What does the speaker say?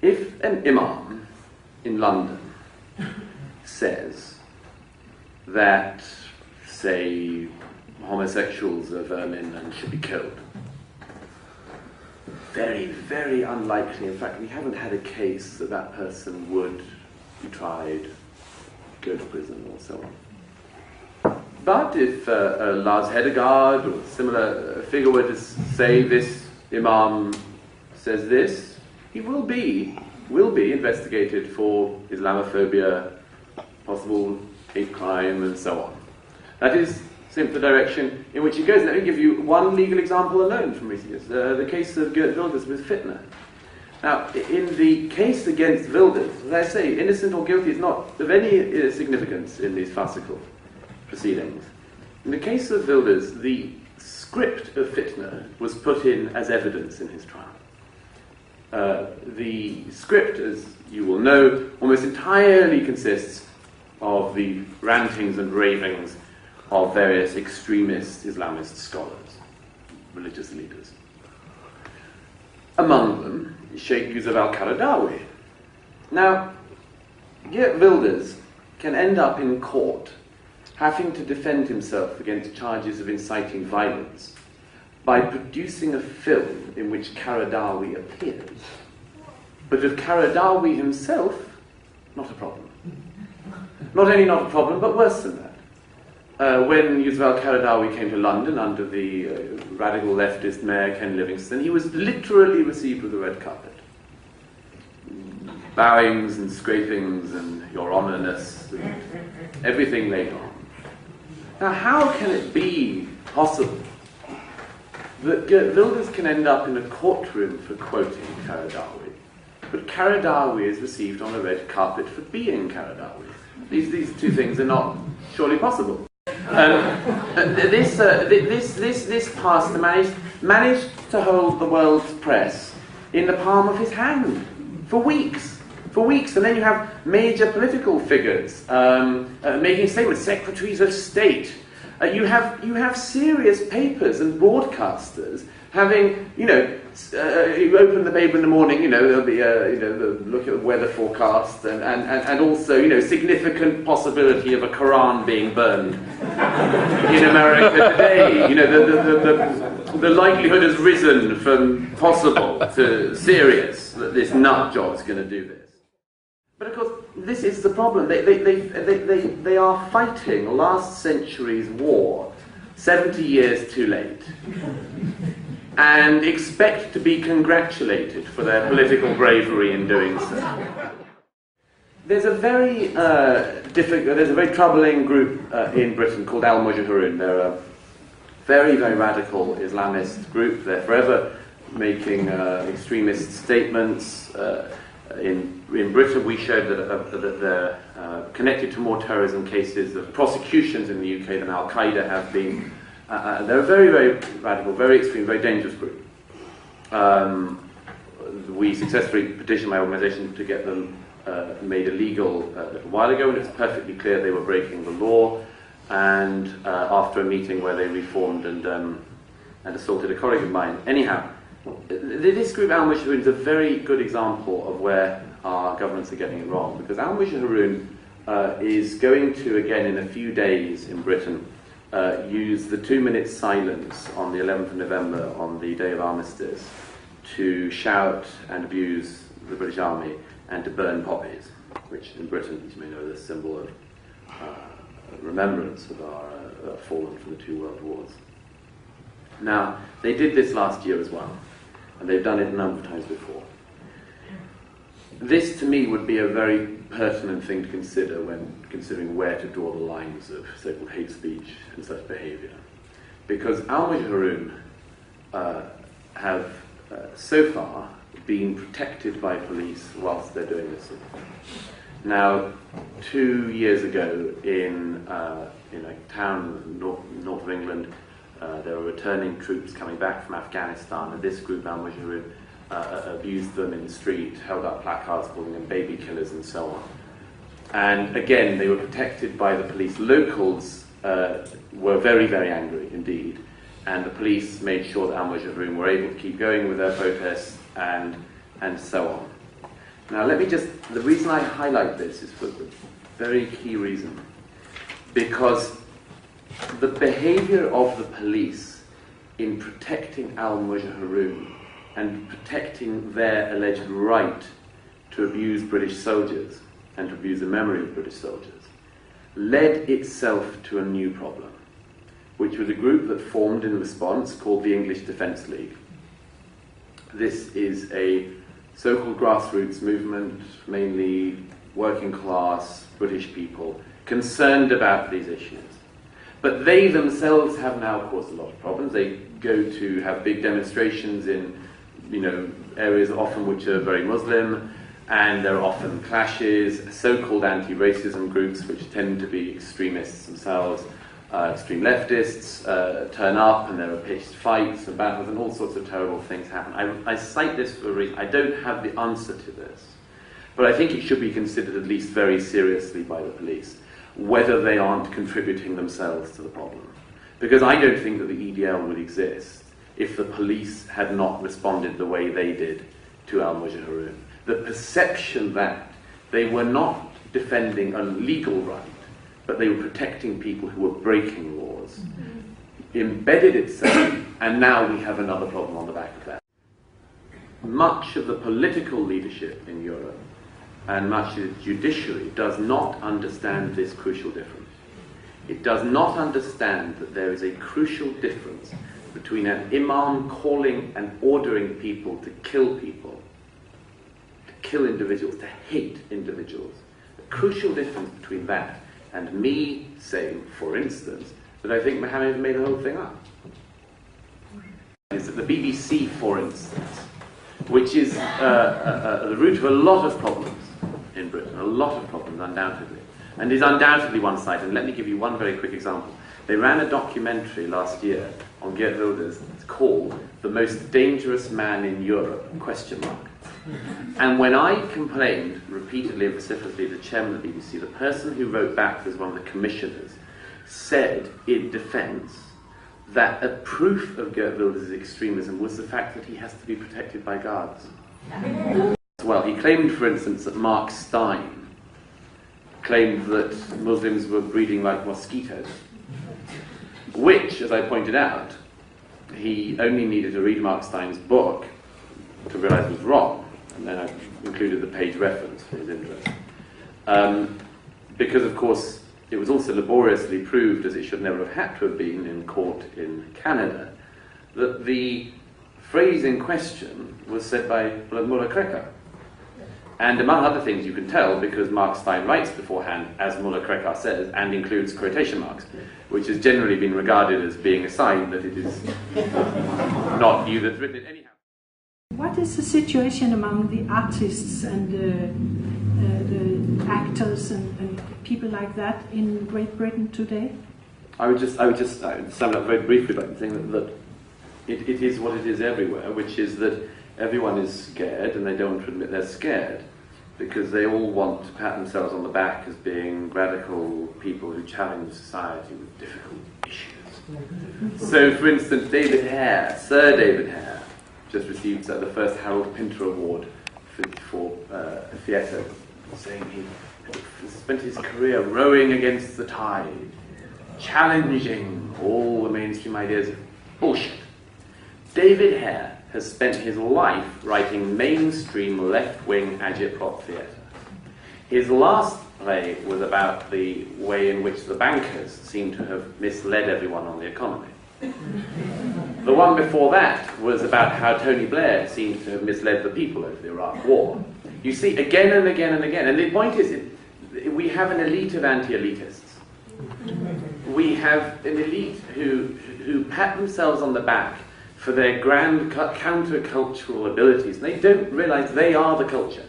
If an imam in London says that, say, homosexuals are vermin and should be killed, very, very unlikely. In fact, we haven't had a case that that person would be tried, go to prison, or so on. But if Lars Hedegaard or a similar figure were to say this imam says this, he will be investigated for Islamophobia, possible hate crime, and so on. That is simply the direction in which it goes. Let me give you one legal example alone from recent years. The case of Geert Wilders with fitna. Now, in the case against Wilders, as I say, innocent or guilty is not of any significance in these farcical proceedings. In the case of Wilders, the script of fitna was put in as evidence in his trial. The script, as you will know, almost entirely consists of the rantings and ravings of various extremist Islamist scholars, religious leaders. Among them is Sheikh Yusuf al-Qaradawi. Now, Geert Wilders can end up in court having to defend himself against charges of inciting violence by producing a film in which Qaradawi appears. But of Qaradawi himself, not a problem. Not only not a problem, but worse than that. When Yusuf al-Qaradawi came to London under the radical leftist mayor Ken Livingstone, he was literally received with a red carpet. Bowings and scrapings and your honourness and everything laid on. Now, how can it be possible that Geert Wilders can end up in a courtroom for quoting Qaradawi, but Qaradawi is received on a red carpet for being Qaradawi? These two things are not surely possible. This pastor managed to hold the world's press in the palm of his hand for weeks. And then you have major political figures making statements, secretaries of state. You have serious papers and broadcasters having, you open the paper in the morning, there'll be the look at the weather forecast and also, significant possibility of a Quran being burned in America today. The likelihood has risen from possible to serious that this nut job is going to do this. But of course, this is the problem. They are fighting last century's war 70 years too late, and expect to be congratulated for their political bravery in doing so. There's a very troubling group in Britain called Al-Mujahirun. They're a very, very radical Islamist group. They're forever making extremist statements. In Britain, we showed that they're connected to more terrorism cases of prosecutions in the UK than Al-Qaeda have been. They're a very, very radical, very extreme, very dangerous group. We successfully petitioned my organisation to get them made illegal a little while ago, and it's perfectly clear they were breaking the law. And after a meeting where they reformed and assaulted a colleague of mine. Anyhow, this group, Al-Mujahirun, is a very good example of where our governments are getting it wrong, because Al-Mujahirun is going to, again in a few days in Britain, use the 2-minute silence on the 11th of November, on the day of armistice, to shout and abuse the British Army and to burn poppies, which in Britain, as you may know, is a symbol of remembrance of our fallen from the 2 world wars. Now, they did this last year as well, and they've done it a number of times before. This, to me, would be a very pertinent thing to consider when considering where to draw the lines of so-called hate speech and such behaviour. Because Al-Mujahirun have so far been protected by police whilst they're doing this. Now, 2 years ago in a town north of England, there were returning troops coming back from Afghanistan, and this group, Al-Mujahirun, abused them in the street, held up placards calling them baby killers and so on. And again, they were protected by the police. Locals were very, very angry indeed, and the police made sure that Al-Mujahirun were able to keep going with their protests and so on. Now let me just, the reason I highlight this is for the very key reason. Because the behavior of the police in protecting al-Mujahirun and protecting their alleged right to abuse British soldiers and to abuse the memory of British soldiers led itself to a new problem, which was a group that formed in response called the English Defence League. This is a so-called grassroots movement, mainly working class British people, concerned about these issues. But they themselves have now caused a lot of problems. They go to have big demonstrations in, areas often which are very Muslim, and there are often clashes. So-called anti-racism groups, which tend to be extremists themselves, extreme leftists, turn up, and there are pitched fights and battles, and all sorts of terrible things happen. I cite this for a reason. I don't have the answer to this, but I think it should be considered at least very seriously by the police, whether they aren't contributing themselves to the problem. Because I don't think that the EDL would exist if the police had not responded the way they did to al-Mujahirun. The perception that they were not defending a legal right, but they were protecting people who were breaking laws, embedded itself, and now we have another problem on the back of that. Much of the political leadership in Europe and much of the judiciary does not understand this crucial difference. It does not understand that there is a crucial difference between an imam calling and ordering people to kill individuals, to hate individuals. The crucial difference between that and me saying, for instance, that I think Mohammed made the whole thing up. Is that the BBC, for instance, which is the root of a lot of problems in Britain, a lot of problems, undoubtedly, and is undoubtedly one-sided. And let me give you one very quick example. They ran a documentary last year on Geert Wilders. It's called "The Most Dangerous Man in Europe?" ? And when I complained repeatedly and vociferously to the chairman of the BBC, the person who wrote back as one of the commissioners said in defence that a proof of Geert Wilders' extremism was the fact that he has to be protected by guards. Well, he claimed, for instance, that Mark Stein claimed that Muslims were breeding like mosquitoes, which, as I pointed out, he only needed to read Mark Stein's book to realise was wrong, and then I included the page reference for his interest. Because, of course, it was also laboriously proved, as it should never have had to have been in court in Canada, that the phrase in question was said by Mullah Krekar. And among other things, you can tell, because Mark Stein writes beforehand, as Mullah Krekar says, and includes quotation marks, which has generally been regarded as being a sign that it is not you that's written it anyhow. What is the situation among the artists and the actors and people like that in Great Britain today? I would just sum it up very briefly by saying that it is what it is everywhere, which is that everyone is scared, and they don't want to admit they're scared, because they all want to pat themselves on the back as being radical people who challenge society with difficult issues. So, for instance, David Hare, Sir David Hare, just received the first Harold Pinter Award for theatre, saying he spent his career rowing against the tide, challenging all the mainstream ideas of bullshit. David Hare has spent his life writing mainstream left-wing agitprop theatre. His last play was about the way in which the bankers seem to have misled everyone on the economy. The one before that was about how Tony Blair seems to have misled the people over the Iraq War. You see, again and again and again. And the point is, we have an elite of anti-elitists. We have an elite who pat themselves on the back for their grand counter-cultural abilities. They don't realise they are the culture.